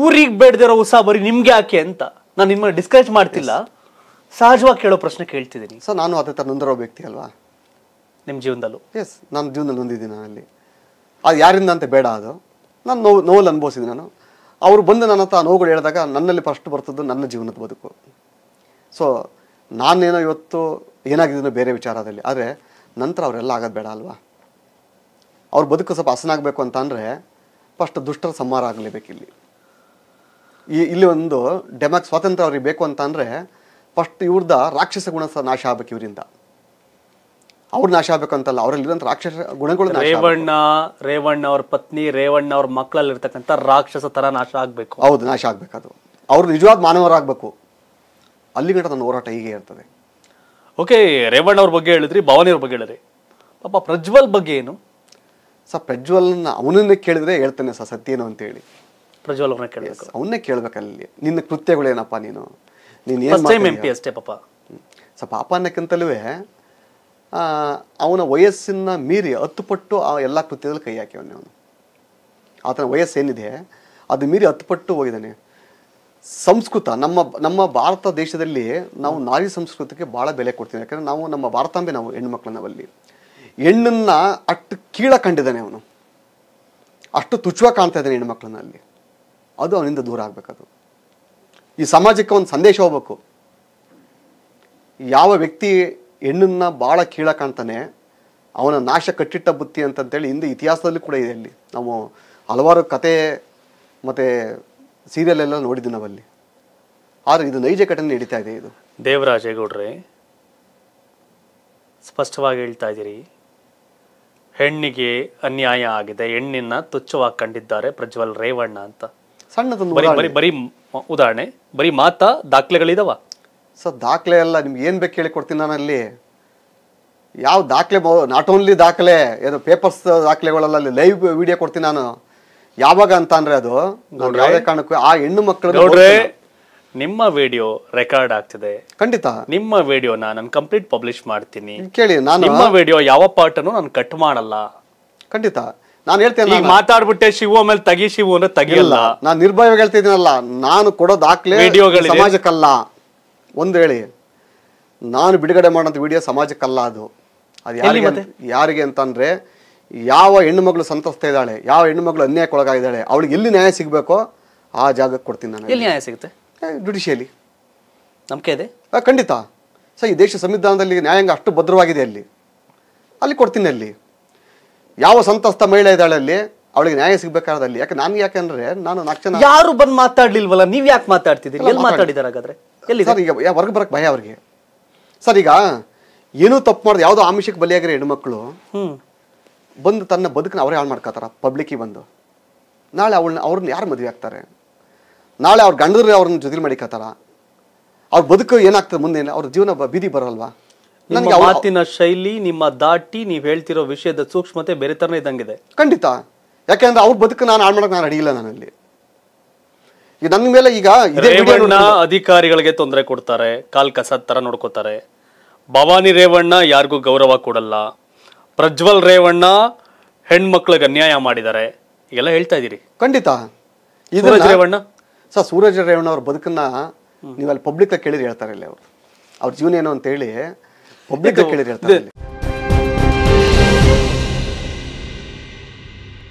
ಊರಿಗೆ ಬೇಡದಿರೋ ಉಸಾಬರಿ ನಿಮ್ಗೆ ಯಾಕೆ ಅಂತ ನಾನು ನಿಮ್ಮನ್ನ ಡಿಸ್ಕರೇಜ್ ಮಾಡ್ತಿಲ್ಲ, ಸಹಜವಾಗಿ ಕೇಳೋ ಪ್ರಶ್ನೆ ಕೇಳ್ತಿದ್ದೀನಿ. ಸರ್ ನಾನು ಅದೇ ಥರ ನೊಂದಿರೋ ವ್ಯಕ್ತಿ ಅಲ್ವಾ ನಿಮ್ಮ ಜೀವನದಲ್ಲೂ? ಎಸ್, ನಾನು ಜೀವನದಲ್ಲಿ ನೊಂದಿದ್ದೀನಿ. ಅಲ್ಲಿ ಅದು ಯಾರಿಂದ ಅಂತ ಬೇಡ, ಅದು ನಾನು ನೋವಲ್ಲಿ ಅನುಭವಿಸಿದ್ದೀನಿ. ನಾನು ಅವರು ಬಂದು ನನ್ನ ಹತ್ರ ನೋವುಗಳು ಹೇಳಿದಾಗ ನನ್ನಲ್ಲಿ ಫಸ್ಟ್ ಬರ್ತದ್ದು ನನ್ನ ಜೀವನದ ಬದುಕು. ಸೊ ನಾನೇನೋ ಇವತ್ತು ಏನಾಗಿದ್ದೀನೋ ಬೇರೆ ವಿಚಾರದಲ್ಲಿ, ಆದರೆ ನಂತರ ಅವರೆಲ್ಲ ಆಗೋದು ಬೇಡ ಅಲ್ವಾ. ಅವ್ರ ಬದುಕು ಸ್ವಲ್ಪ ಹಸನಾಗಬೇಕು ಅಂತ ಅಂದರೆ ಫಸ್ಟ್ ದುಷ್ಟರ ಸಂಹಾರ ಆಗಲೇಬೇಕು. ಇಲ್ಲಿ ಒಂದು ಸ್ವಾತಂತ್ರ್ಯ ಅವ್ರಿಗೆ ಬೇಕು ಅಂತ ಅಂದರೆ ಫಸ್ಟ್ ಇವ್ರದ ರಾಕ್ಷಸ ಗುಣ ನಾಶ ಆಗ್ಬೇಕು. ಇವರಿಂದ ಅವ್ರು ನಾಶ ಆಗ್ಬೇಕು ಅಂತಲ್ಲ, ಅವರಲ್ಲಿರೋಂಥ ರಾಕ್ಷಸ ಗುಣಗಳು. ರೇವಣ್ಣ ಅವ್ರ ಪತ್ನಿ, ರೇವಣ್ಣ ಅವ್ರ ಮಕ್ಕಳಲ್ಲಿ ಇರ್ತಕ್ಕಂಥ ರಾಕ್ಷಸ ತರ ನಾಶ ಆಗ್ಬೇಕು. ಹೌದು, ನಾಶ ಆಗ್ಬೇಕು. ಅದು ಅವ್ರು ನಿಜವಾದ ಮಾನವರಾಗಬೇಕು. ಅಲ್ಲಿಗಂಟ ನನ್ನ ಹೋರಾಟ ಹೀಗೆ ಇರ್ತದೆ. ಓಕೆ, ರೇವಣ್ಣ ಅವ್ರ ಬಗ್ಗೆ ಹೇಳಿದ್ರಿ, ಭವಾನಿ ಅವ್ರ ಬಗ್ಗೆ ಹೇಳಿದ್ರಿ. ಪಾಪ ಪ್ರಜ್ವಲ್ ಬಗ್ಗೆ ಏನು ಸರ್? ಪ್ರಜ್ವಲ್ನ ಅವನನ್ನೇ ಕೇಳಿದ್ರೆ ಹೇಳ್ತಾನೆ ಸರ್ ಸತ್ಯ ಏನು ಅಂತೇಳಿ. ಪ್ರಜ್ವಲ್ ಅವ್ರನ್ನ ಕೇಳಬೇಕು, ಅವನ್ನೇ ಕೇಳ್ಬೇಕಲ್ಲಿ. ನಿನ್ನ ಕೃತ್ಯಗಳೇನಪ್ಪ, ನೀನು MP ಅಷ್ಟೇ ಪಾಪ. ಸೊ ಪಾಪ ಅನ್ನಕ್ಕಿಂತಲೂ ಅವನ ವಯಸ್ಸಿನ ಮೀರಿ 10 ಪಟ್ಟು ಆ ಎಲ್ಲ ಕೃತ್ಯದಲ್ಲಿ ಕೈ ಹಾಕಿವನೇ ಅವನು. ಆತನ ವಯಸ್ಸೇನಿದೆ ಅದು ಮೀರಿ 10 ಪಟ್ಟು ಹೋಗಿದ್ದಾನೆ. ಸಂಸ್ಕೃತ ನಮ್ಮ ಭಾರತ ದೇಶದಲ್ಲಿ ನಾವು ನಾರಿ ಸಂಸ್ಕೃತಿಗೆ ಭಾಳ ಬೆಲೆ ಕೊಡ್ತೀವಿ. ಯಾಕಂದರೆ ನಾವು ನಮ್ಮ ಭಾರತಾಂಬೆ, ನಾವು ಹೆಣ್ಣುಮಕ್ಳು, ನಾವಲ್ಲಿ ಹೆಣ್ಣನ್ನು ಅಷ್ಟು ಕೀಳ ಕಂಡಿದ್ದಾನೆ ಅವನು. ಅಷ್ಟು ತುಚ್ಛವಾಗಿ ಕಾಣ್ತಾ ಇದ್ದಾನೆ ಹೆಣ್ಮಕ್ಳನ್ನಲ್ಲಿ. ಅದು ಅವನಿಂದ ದೂರ ಆಗಬೇಕದು. ಈ ಸಮಾಜಕ್ಕೆ ಒಂದು ಸಂದೇಶ ಹೋಗ್ಬೇಕು. ಯಾವ ವ್ಯಕ್ತಿ ಹೆಣ್ಣನ್ನು ಭಾಳ ಕೀಳ ಕಾಣ್ತಾನೆ ಅವನ ನಾಶ ಕಟ್ಟಿಟ್ಟ ಬುತ್ತಿ ಅಂತಂತೇಳಿ ಹಿಂದೆ ಇತಿಹಾಸದಲ್ಲಿ ಕೂಡ ಇದೆ. ಅಲ್ಲಿ ನಾವು ಹಲವಾರು ಕತೆ ಮತ್ತು ಸೀರಿಯಲ್ ಎಲ್ಲ ನೋಡಿದ್ವಿ ನಾವಲ್ಲಿ. ಆದರೆ ಇದು ನೈಜ ಘಟನೆ ನಡೀತಾ ಇದೆ. ಇದು ದೇವರಾಜೇಗೌಡ್ರೆ ಸ್ಪಷ್ಟವಾಗಿ ಹೇಳ್ತಾ ಇದ್ದೀರಿ, ಹೆಣ್ಣಿಗೆ ಅನ್ಯಾಯ ಆಗಿದೆ, ಹೆಣ್ಣಿನ ತುಚ್ಛವಾಗಿ ಕಂಡಿದ್ದಾರೆ ಪ್ರಜ್ವಲ್ ರೇವಣ್ಣ ಅಂತ. ಸಣ್ಣದೊಂದು ಬರೀ ಉದಾಹರಣೆ, ಬರೀ ಮಾತಾ ದಾಖಲೆಗಳಿದಾವ ಸರ್? ದಾಖಲೆ ಎಲ್ಲ ನಿಮ್ಗೆ ಏನು ಬೇಕು ಹೇಳಿ ಕೊಡ್ತೀನಿ ನಾನು. ಅಲ್ಲಿ ಯಾವ ದಾಖಲೆ, ನಾಟ್ ಓನ್ಲಿ ದಾಖಲೆ, ಏನು ಪೇಪರ್ಸ್ ದಾಖಲೆಗಳೆಲ್ಲ ಅಲ್ಲಿ ಲೈವ್ ವಿಡಿಯೋ ಕೊಡ್ತೀನಿ ನಾನು. ಯಾವಾಗ ಅಂತ ಅಂದ್ರೆ ಅದು ಯಾವುದೇ ಕಾರಣಕ್ಕೂ ಆ ಹೆಣ್ಣು ಮಕ್ಕಳು. ನಿಮ್ಮ ವಿಡಿಯೋ ರೆಕಾರ್ಡ್ ಆಗ್ತಿದೆ, ಖಂಡಿತ ನಿಮ್ಮ ವಿಡಿಯೋನ ನಾನು ಕಂಪ್ಲೀಟ್ ಪಬ್ಲಿಷ್ ಮಾಡ್ತೀನಿ ಕೇಳಿ. ನಾನು ನಿಮ್ಮ ವಿಡಿಯೋ ಯಾವ ಪಾರ್ಟನ್ನು ನಾನು ಕಟ್ ಮಾಡಲ್ಲ. ಖಂಡಿತ ನಾನು ಹೇಳ್ತೇನೆ. ಮಾತಾಡ್ಬಿಟ್ಟೆ ಶಿವು ಆಮೇಲೆ ತಗಿ ಶಿವು ಅಂದ್ರೆ ತೆಗಿಯಲ್ಲ. ನಾನು ನಿರ್ಭಯವಾಗಿ ಹೇಳ್ತಿದ್ದೀನಲ್ಲ, ನಾನು ಕೊಡೋ ದಾಖಲೆ ಸಮಾಜಕ್ಕಲ್ಲ. ಒಂದು ಹೇಳಿ, ನಾನು ಬಿಡುಗಡೆ ಮಾಡೋಂಥ ವಿಡಿಯೋ ಸಮಾಜಕ್ಕಲ್ಲ. ಅದು ಯಾರಿಗೆ ಅಂತಂದ್ರೆ, ಯಾವ ಹೆಣ್ಣು ಮಗಳು ಸಂತ್ರಸ್ತ ಇದ್ದಾಳೆ, ಯಾವ ಹೆಣ್ಣು ಮಗಳು ಅನ್ಯಾಯಕ್ಕೊಳಗಾಗಿದ್ದಾಳೆ, ಅವಳಿಗೆ ಎಲ್ಲಿ ನ್ಯಾಯ ಸಿಗಬೇಕೋ ಆ ಜಾಗಕ್ಕೆ ಕೊಡ್ತೀನಿ ನಾನು. ಎಲ್ಲಿ ನ್ಯಾಯ ಸಿಗುತ್ತೆ? ಜುಡಿಷಿಯಲಿ ನಂಬಿಕೆ ಇದೆ ಖಂಡಿತ. ಸೊ ಈ ದೇಶ ಸಂವಿಧಾನದಲ್ಲಿ ನ್ಯಾಯಾಂಗ ಅಷ್ಟು ಭದ್ರವಾಗಿದೆ, ಅಲ್ಲಿ ಕೊಡ್ತೀನಿ. ಅಲ್ಲಿ ಯಾವ ಸಂತ್ರಸ್ತ ಮಹಿಳೆ ಇದ್ದಾಳೆ ಅಲ್ಲಿ ಅವಳಿಗೆ ನ್ಯಾಯ ಸಿಗ್ಬೇಕಾದಲ್ಲಿ. ಯಾಕಂದ್ರೆ ನಾನು ಯಾರು ಬಂದು ಮಾತಾಡ್ಲಿಲ್ವಲ್ಲ, ನೀವ್ ಯಾಕೆ ಮಾತಾಡ್ತಿದ್ದೀರಿ? ಎಲ್ಲಿ ಮಾತಾಡಿದಾರೆ ಹಾಗಾದ್ರೆ? ಸರ್ ಈಗ ಹೊರಗೆ ಬರಕ್ ಭಯ ಅವ್ರಿಗೆ. ಸರ್ ಈಗ ಏನೂ ತಪ್ಪು ಮಾಡಿದ್ರೆ, ಯಾವುದೋ ಆಮಿಷಕ್ಕೆ ಬಲಿಯಾಗಿರೋ ಹೆಣ್ಮಕ್ಳು ಬಂದು ತನ್ನ ಬದುಕನ್ನ ಅವರೇ ಹಾಳು ಮಾಡ್ಕೋತಾರ ಪಬ್ಲಿಕ್ಕಿಗೆ ಬಂದು. ನಾಳೆ ಅವ್ರನ್ನ ಯಾರು ಮದುವೆ ಆಗ್ತಾರೆ? ನಾಳೆ ಅವ್ರ ಗಂಡದ್ರೆ ಅವ್ರನ್ನ ಜೊತೆ ಮಾಡಿಕತ್ತಾರ. ಅವ್ರ ಬದುಕು ಏನಾಗ್ತದೆ ಮುಂದೆ? ಅವ್ರ ಜೀವನ ಬೀದಿ ಬರಲ್ವಾ? ನಿಮ್ಮ ಮಾತಿನ ಶೈಲಿ, ನಿಮ್ಮ ದಾಟಿ, ನೀವ್ ಹೇಳ್ತಿರೋ ವಿಷಯದ ಸೂಕ್ಷ್ಮತೆ ಬೇರೆ ತರನೇ ಇದ್ದಂಗಿದೆ. ಖಂಡಿತ. ಯಾಕೆಂದ್ರೆ ಅವ್ರ ಬದುಕು ನಾನು ಹಾಳು ಮಾಡಕ್ ನಾನು ಅಡಿಯಿಲ್ಲ. ನಾನಲ್ಲಿ ಈಗ ನನ್ನ ಮೇಲೆ ಈಗ ಅಧಿಕಾರಿಗಳಿಗೆ ತೊಂದರೆ ಕೊಡ್ತಾರೆ, ಕಾಲ್ ಕಸದ ತರ ನೋಡ್ಕೋತಾರೆ. ಭವಾನಿ ರೇವಣ್ಣ ಯಾರಿಗೂ ಗೌರವ ಕೊಡಲ್ಲ. ಪ್ರಜ್ವಲ್ ರೇವಣ್ಣ ಹೆಣ್ಮಕ್ಳಿಗೆ ಅನ್ಯಾಯ ಮಾಡಿದ್ದಾರೆ, ಎಲ್ಲ ಹೇಳ್ತಾ ಇದೀರಿ. ಖಂಡಿತ. ರೇವಣ್ಣ ಸೂರಜ್ ರೇವಣ್ಣ ಅವ್ರ ಬದುಕನ್ನ ನೀವು ಅಲ್ಲಿ ಪಬ್ಲಿಕ್ ಕೇಳಿದ್ರೆ ಹೇಳ್ತಾರೆ. ಅವ್ರ ಜೀವನ ಏನು ಅಂತ ಹೇಳಿ ಪಬ್ಲಿಕ್ ಕೇಳಿದ್ರೆ ಹೇಳ್ತಾರೆ.